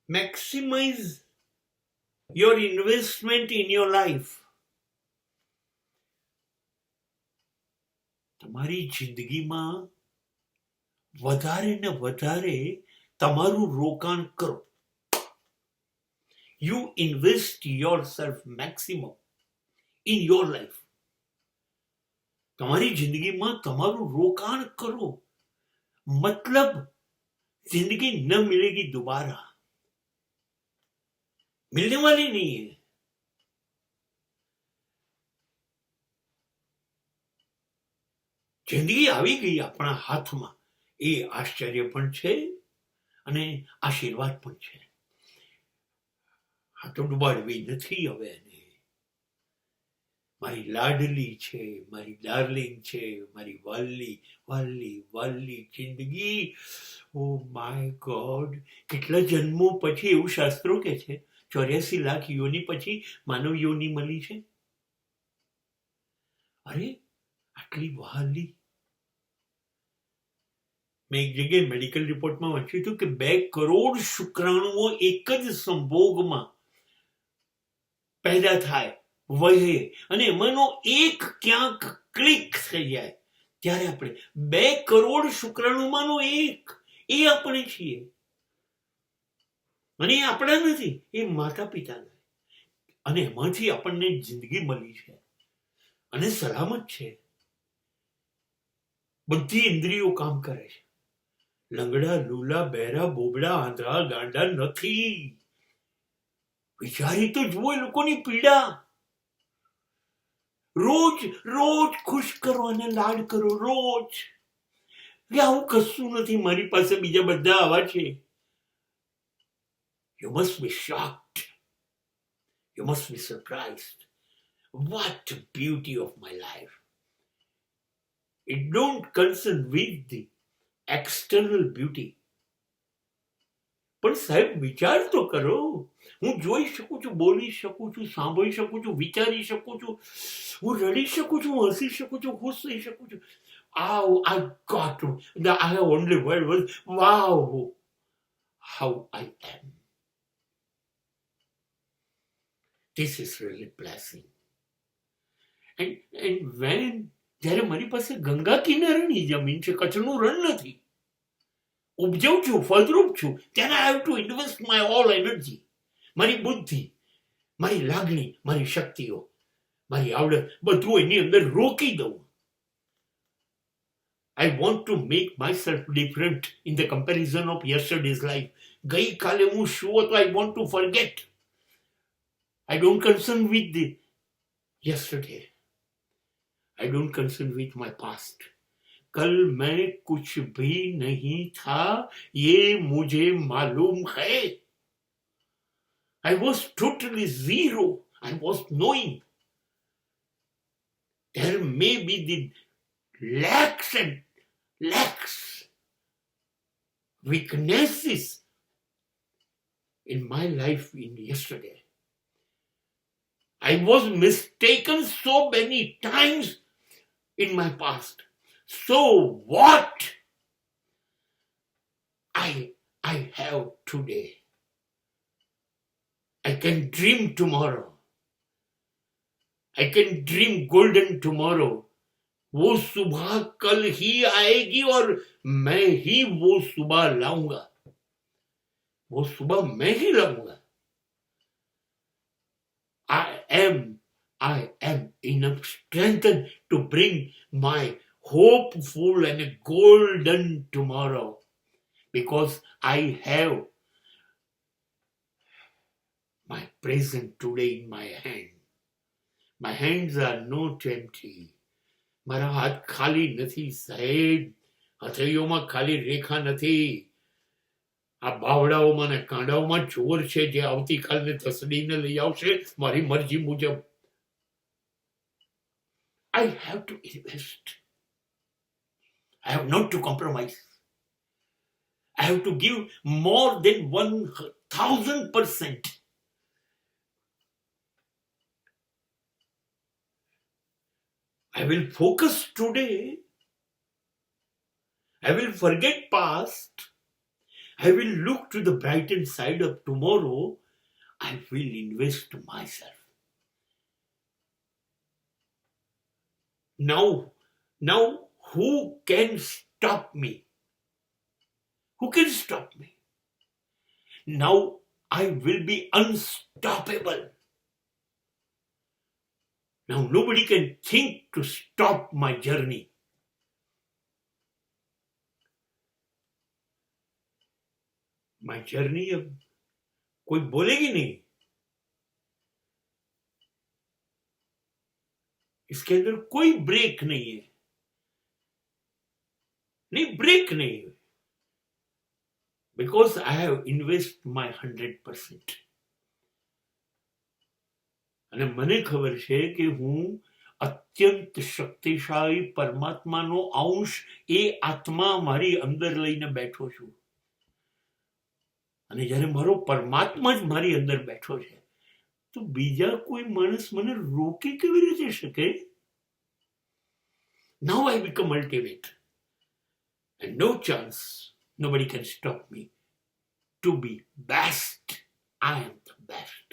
Maximize your investment in your life. તમારી જિંદગીમાં વધારે ને વધારે તમારું રોકાણ કરો. You invest yourself maximum in your life. તમારી જિંદગીમાં તમારું રોકાણ કરો. मतलब जिंदगी न मिलेगी दोबारा, मिलने वाली नहीं है. જિંદગી આવી ગઈ આપણા હાથમાં, એ આશ્ચર્ય પણ છે અને આશીર્વાદ પણ છે. આ તો ડૂબાડવી નથી હવે એને. મારી લાડલી છે, મારી ડાર્લિંગ છે, મારી વાલી વાલી વાલી જિંદગી. ઓ માય ગોડ, કેટલા જન્મો પછી એવું શાસ્ત્રો કે છે 84 લાખ યોની પછી માનવ યોની મળી છે. અરે આટલી વહાલી. મેં એક જગ્યાએ મેડિકલ રિપોર્ટમાં વાંચ્યું હતું કે 2 કરોડ શુક્રાણુઓ એક જ સંભોગમાં પેદા થાય, વહે, અને એમાંનો એક ક્યાંક ક્લિક થઈ જાય ત્યારે આપણે 2 કરોડ શુક્રાણુમાંનો એક, એ આપણે છીએ. અને એ આપણા નથી, એ માતા પિતાના. અને એમાંથી આપણને જિંદગી મળી છે અને સલામત છે. બધી ઇન્દ્રિયો કામ કરે છે. લંગડા, લૂલા, બહેરા, બોબડા, આંધળા, ગાંડા નથી. વિચારી તો જુઓ એ લોકોની પીડા. રોજ રોજ ખુશ કરો અને લાડ કરો. રોજ કે આવું કશું નથી, મારી પાસે બીજા બધા આવા છે. You must be shocked. You must be surprised. What beauty of my life. It don't concern with the external beauty. પણ સાહેબ વિચાર તો કરો. હું જોઈ શકું છું, બોલી શકું છું, સાંભળી શકું છું, વિચારી શકું છું, હું રડી શકું છું, હસી શકું છું, ખુશ થઈ શકું છું. I got to, I have only word was wow, how I am. This is really blessing. And when જ્યારે મારી પાસે ગંગા કિનારાની જમીન છે, કચ્છનું રણ નથી, ઉપજવું છું, ફળદ્રુપ છું, ત્યારે I have to invest my all energy, મારી બુદ્ધિ, મારી લાગણી, મારી શક્તિઓ, મારી આવડત, બધું એની અંદર રોકી દઉં. I want to make myself different in the comparison of yesterday's life. ગઈકાલે હું શું હતો, I want to forget. I don't concern with the yesterday. I don't concern with my past. कल मैं कुछ भी नहीं था, ये मुझे मालूम है. I was totally zero. I was knowing. There may be the lacks and lacks, weaknesses in my life in yesterday. I was mistaken so many times in my past. So what? I have today. I can dream tomorrow. I can dream golden tomorrow. वो सुबह कल ही आएगी और मैं ही वो सुबह लाऊंगा. वो सुबह मैं ही लाऊंगा. I am enough strengthened to bring my hopeful and a golden tomorrow, because I have my present today in my hand. My hands are not empty. મારા હાથ ખાલી નથી સાહેબ. હથેળીઓમાં ખાલી રેખા નથી. આ બાવડાઓમાં ને કાંડાઓમાં જોર છે, જે આવતીકાલને તસડીને લઈ આવશે મારી મરજી મુજબ. I have to invest. I have not to compromise. I have to give more than 1000%. I will focus today. I will forget past. I will look to the brightened side of tomorrow. I will invest myself. Now, who can stop me? Who can stop me? Now I will be unstoppable. Now nobody can think to stop my journey. My journey अब कोई बोलेगी नहीं. इसके अंदर कोई break नहीं है. नहीं, ब्रेक नहीं है. Because I have invested my 100%. અને મને ખબર છે કે હું અત્યંત શક્તિશાળી પરમાત્માનો અંશ એ આત્મા મારી અંદર લઈને બેઠો છું. અને જ્યારે મારો પરમાત્મા જ મારી અંદર બેઠો છે તો બીજા કોઈ માણસ મને રોકી કેવી રીતે શકે? Now I become ultimate and no chance, nobody can stop me to be best. I am the best.